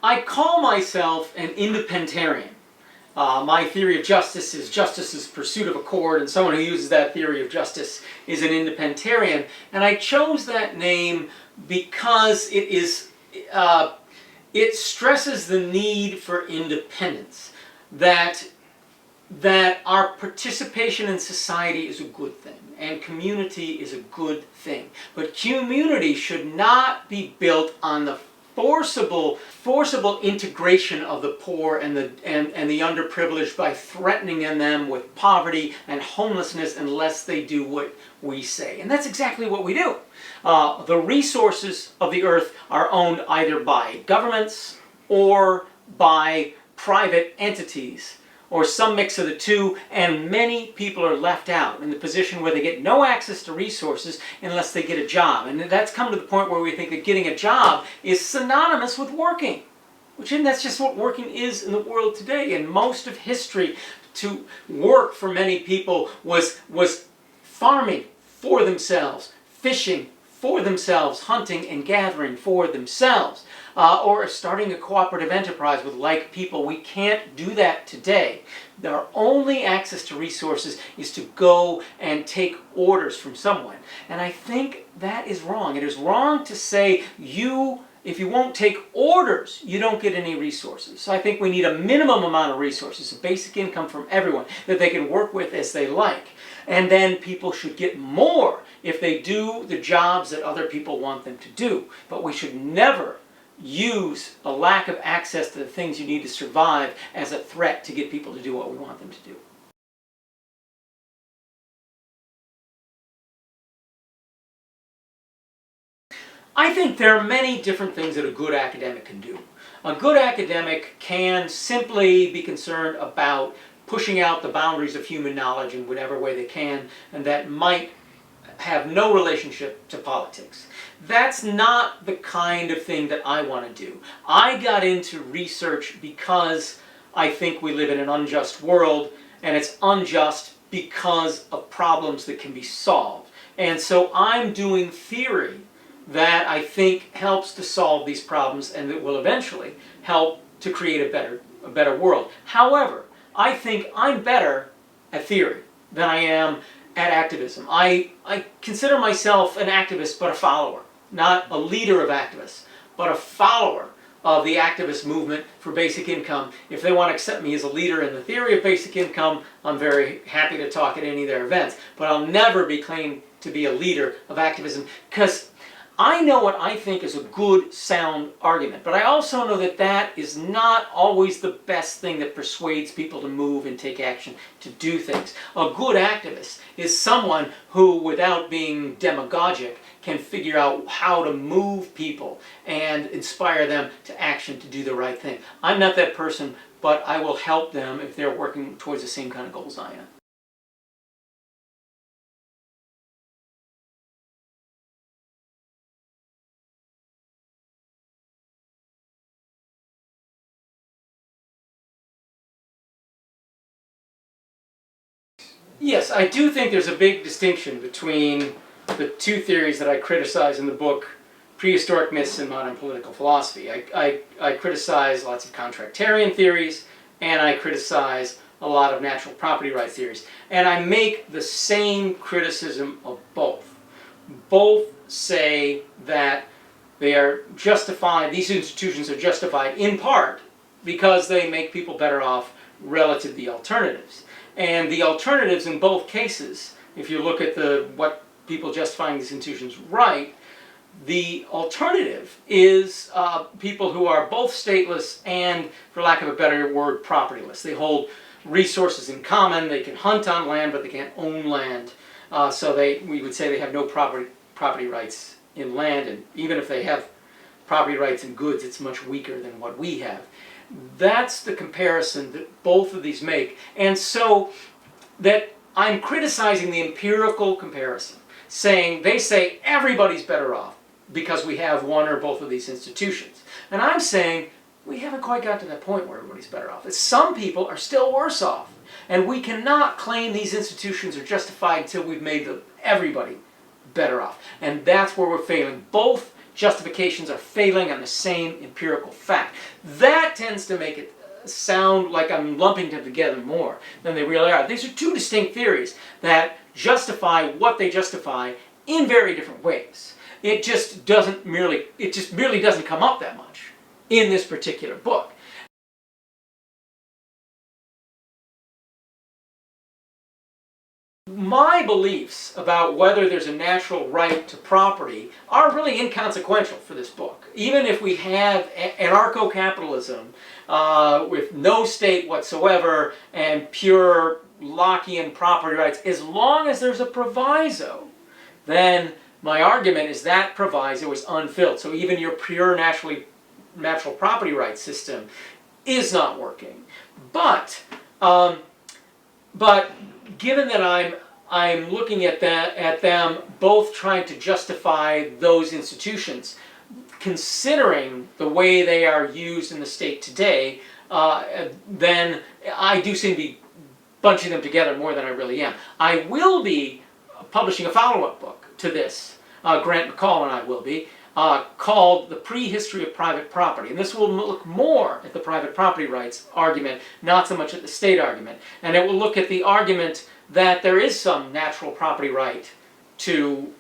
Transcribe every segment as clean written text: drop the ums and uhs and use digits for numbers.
I call myself an indepentarian. My theory of justice is justice's pursuit of accord, and someone who uses that theory of justice is an indepentarian. And I chose that name because it stresses the need for independence, that our participation in society is a good thing, and community is a good thing. But community should not be built on the forcible integration of the poor and the underprivileged by threatening them with poverty and homelessness unless they do what we say. And that's exactly what we do. The resources of the earth are owned either by governments or by private entities, or some mix of the two, and many people are left out in the position where they get no access to resources unless they get a job. And that's come to the point where we think that getting a job is synonymous with working, that's just what working is in the world today. And most of history, to work for many people was farming for themselves, fishing for themselves, hunting and gathering for themselves, or starting a cooperative enterprise with like people. We can't do that today. Our only access to resources is to go and take orders from someone. And I think that is wrong. It is wrong to say if you won't take orders, you don't get any resources. So I think we need a minimum amount of resources, a basic income from everyone that they can work with as they like. And then people should get more if they do the jobs that other people want them to do. But we should never use a lack of access to the things you need to survive as a threat to get people to do what we want them to do. I think there are many different things that a good academic can do. A good academic can simply be concerned about pushing out the boundaries of human knowledge in whatever way they can, and that might have no relationship to politics. That's not the kind of thing that I want to do. I got into research because I think we live in an unjust world, and it's unjust because of problems that can be solved. And so I'm doing theory that I think helps to solve these problems and that will eventually help to create a better world. However, I think I'm better at theory than I am at activism. I consider myself an activist but a follower, not a leader of activists, but a follower of the activist movement for basic income. If they want to accept me as a leader in the theory of basic income, I'm very happy to talk at any of their events, but I'll never be claimed to be a leader of activism, because I know what I think is a good, sound argument, but I also know that that is not always the best thing that persuades people to move and take action to do things. A good activist is someone who, without being demagogic, can figure out how to move people and inspire them to action to do the right thing. I'm not that person, but I will help them if they're working towards the same kind of goals I am. Yes, I do think there's a big distinction between the two theories that I criticize in the book, Prehistoric Myths and Modern Political Philosophy. I criticize lots of contractarian theories, and I criticize a lot of natural property rights theories. And I make the same criticism of both. Both say that they are justified, these institutions are justified in part because they make people better off relative to the alternatives. And the alternatives in both cases, if you look at what people justifying these institutions write, the alternative is people who are both stateless and, for lack of a better word, propertyless. They hold resources in common. They can hunt on land, but they can't own land. So we would say they have no property rights in land, and even if they have property rights in goods, it's much weaker than what we have. That's the comparison that both of these make. And so that I'm criticizing the empirical comparison, they say everybody's better off because we have one or both of these institutions. And I'm saying we haven't quite got to that point where everybody's better off. Some people are still worse off. And we cannot claim these institutions are justified until we've made everybody better off. And that's where we're failing. Both justifications are failing on the same empirical fact. That tends to make it sound like I'm lumping them together more than they really are. These are two distinct theories that justify what they justify in very different ways. It just merely doesn't come up that much in this particular book. My beliefs about whether there's a natural right to property are really inconsequential for this book. Even if we have anarcho-capitalism with no state whatsoever and pure Lockean property rights, as long as there's a proviso, then my argument is that proviso is unfilled. So even your pure natural property rights system is not working. But given that I'm looking at them both trying to justify those institutions, considering the way they are used in the state today, then I do seem to be bunching them together more than I really am. I will be publishing a follow-up book to this, Grant McCall and I will be, called The Prehistory of Private Property. And this will look more at the private property rights argument, not so much at the state argument. And it will look at the argument that there is some natural property right to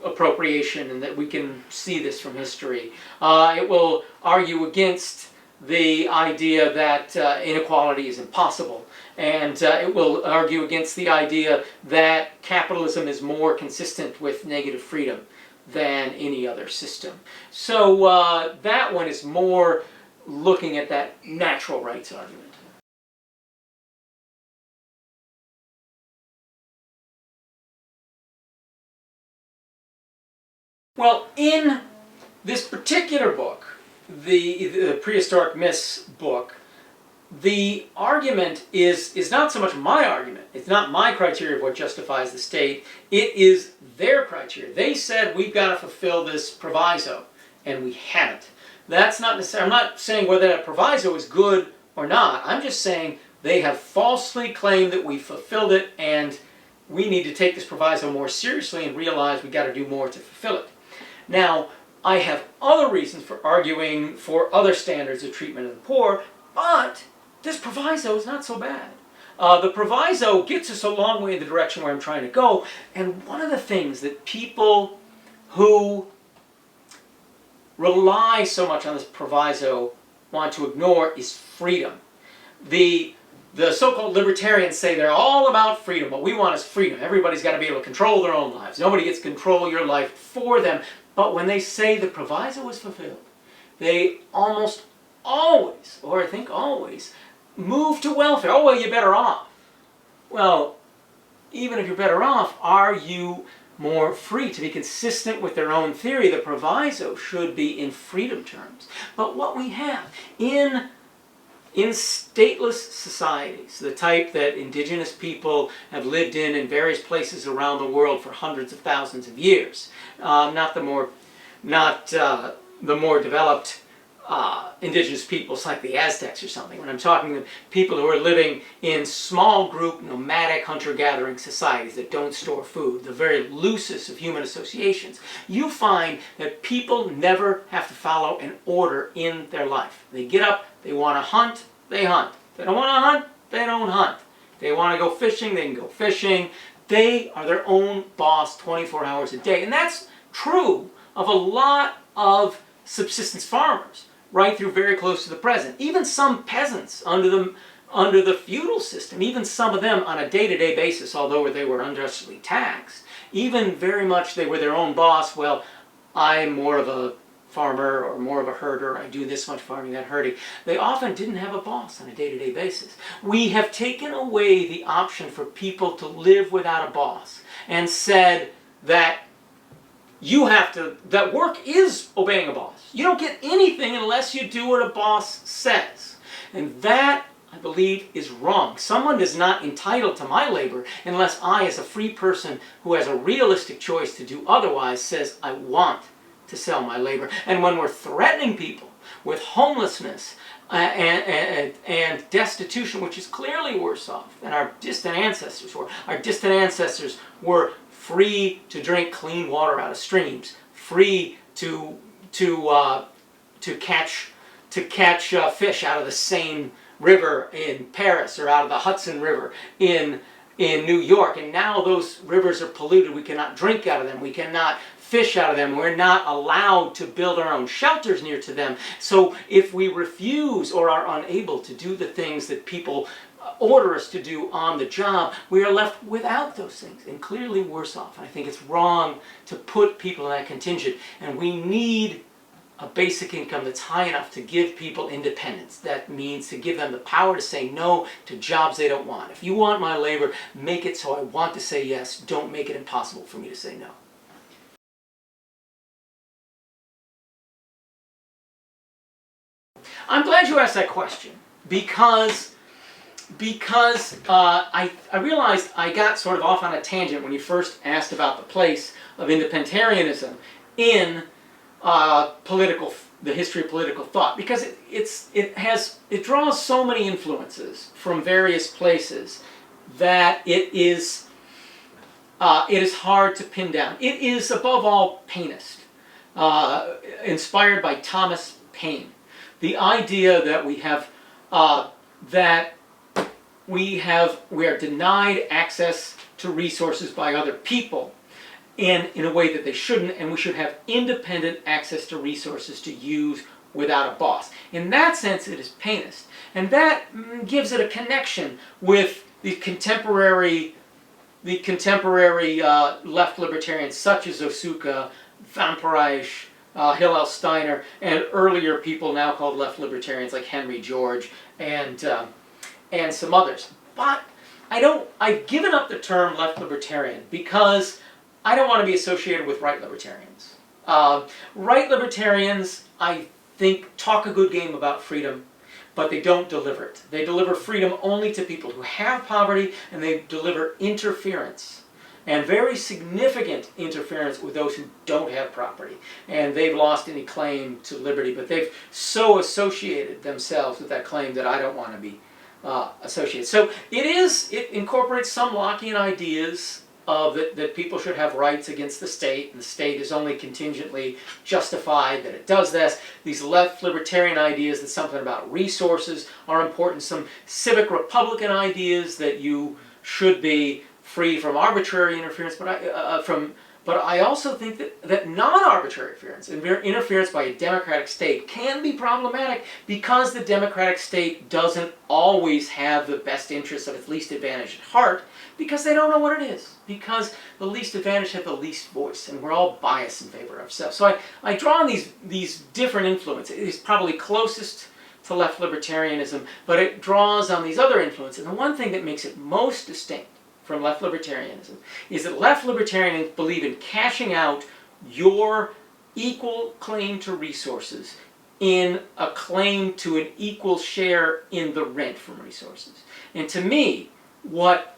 appropriation and that we can see this from history. It will argue against the idea that inequality is impossible. And it will argue against the idea that capitalism is more consistent with negative freedom than any other system. So that one is more looking at that natural rights argument. Well, in this particular book, the Prehistoric Myths book, the argument is not so much my argument. It's not my criteria of what justifies the state. It is their criteria. They said we've got to fulfill this proviso, and we haven't. That's not necessarily, I'm not saying whether that proviso is good or not. I'm just saying they have falsely claimed that we fulfilled it, and we need to take this proviso more seriously and realize we've got to do more to fulfill it. Now, I have other reasons for arguing for other standards of treatment of the poor, but this proviso is not so bad. The proviso gets us a long way in the direction where I'm trying to go, and one of the things that people who rely so much on this proviso want to ignore is freedom. The so-called libertarians say they're all about freedom. What we want is freedom. Everybody's got to be able to control their own lives. Nobody gets to control your life for them. But when they say the proviso is fulfilled, they almost always, or I think always, move to welfare. Oh, well, you're better off. Well, even if you're better off, are you more free? To be consistent with their own theory, the proviso should be in freedom terms. But what we have in stateless societies, the type that indigenous people have lived in various places around the world for hundreds of thousands of years, not the more developed indigenous peoples like the Aztecs or something. When I'm talking to people who are living in small group nomadic hunter-gathering societies that don't store food, the very loosest of human associations, you find that people never have to follow an order in their life. They get up, they want to hunt, they hunt. If they don't want to hunt, they don't hunt. If they want to go fishing, they can go fishing. They are their own boss 24 hours a day. And that's true of a lot of subsistence farmers, right through very close to the present. Even some peasants under the feudal system, even some of them on a day-to-day basis, although they were unjustly taxed, even very much they were their own boss. Well, I'm more of a farmer or more of a herder, I do this much farming, that herding. They often didn't have a boss on a day-to-day basis. We have taken away the option for people to live without a boss and said that that work is obeying a boss. You don't get anything unless you do what a boss says. And that, I believe, is wrong. Someone is not entitled to my labor unless I, as a free person who has a realistic choice to do otherwise, says I want to sell my labor. And when we're threatening people with homelessness and destitution, which is clearly worse off than our distant ancestors were. Our distant ancestors were free to drink clean water out of streams, free to to catch fish out of the Seine River in Paris or out of the Hudson River in New York, and now those rivers are polluted. We cannot drink out of them. We cannot fish out of them. We're not allowed to build our own shelters near to them. So if we refuse or are unable to do the things that people order us to do on the job, we are left without those things and clearly worse off. And I think it's wrong to put people in that contingent, and we need a basic income that's high enough to give people independence. That means to give them the power to say no to jobs they don't want. If you want my labor, make it so I want to say yes. Don't make it impossible for me to say no. I'm glad you asked that question because I realized I got sort of off on a tangent when you first asked about the place of indepentarianism in the history of political thought, because it draws so many influences from various places that it is hard to pin down. It is above all Painist, inspired by Thomas Paine. The idea that we are denied access to resources by other people in a way that they shouldn't, and we should have independent access to resources to use without a boss. In that sense, it is Painist, and that gives it a connection with the contemporary left libertarians such as Osuka, Van Parijs, Hillel Steiner, and earlier people now called left libertarians like Henry George and some others. But I've given up the term left libertarian because I don't want to be associated with right libertarians. Right libertarians, I think, talk a good game about freedom, but they don't deliver it. They deliver freedom only to people who have poverty, and they deliver interference, and very significant interference with those who don't have property. And they've lost any claim to liberty, but they've so associated themselves with that claim that I don't want to be associated. So it incorporates some Lockean ideas of that people should have rights against the state, and the state is only contingently justified that it does this. These left libertarian ideas that something about resources are important, some civic republican ideas that you should be free from arbitrary interference, but I also think that non-arbitrary interference by a democratic state can be problematic because the democratic state doesn't always have the best interests of its least advantaged at heart, because they don't know what it is, because the least advantaged have the least voice, and we're all biased in favor of ourselves. So I draw on these different influences. It is probably closest to left libertarianism, but it draws on these other influences. And the one thing that makes it most distinct from left libertarianism is that left libertarians believe in cashing out your equal claim to resources in a claim to an equal share in the rent from resources. And to me, what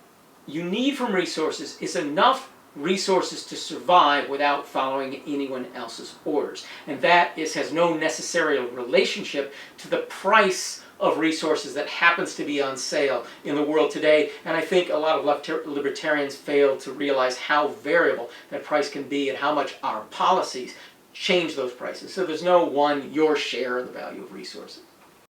you need from resources is enough resources to survive without following anyone else's orders. And that has no necessary relationship to the price of resources that happens to be on sale in the world today. And I think a lot of left libertarians fail to realize how variable that price can be and how much our policies change those prices. So there's no one, your share of the value of resources.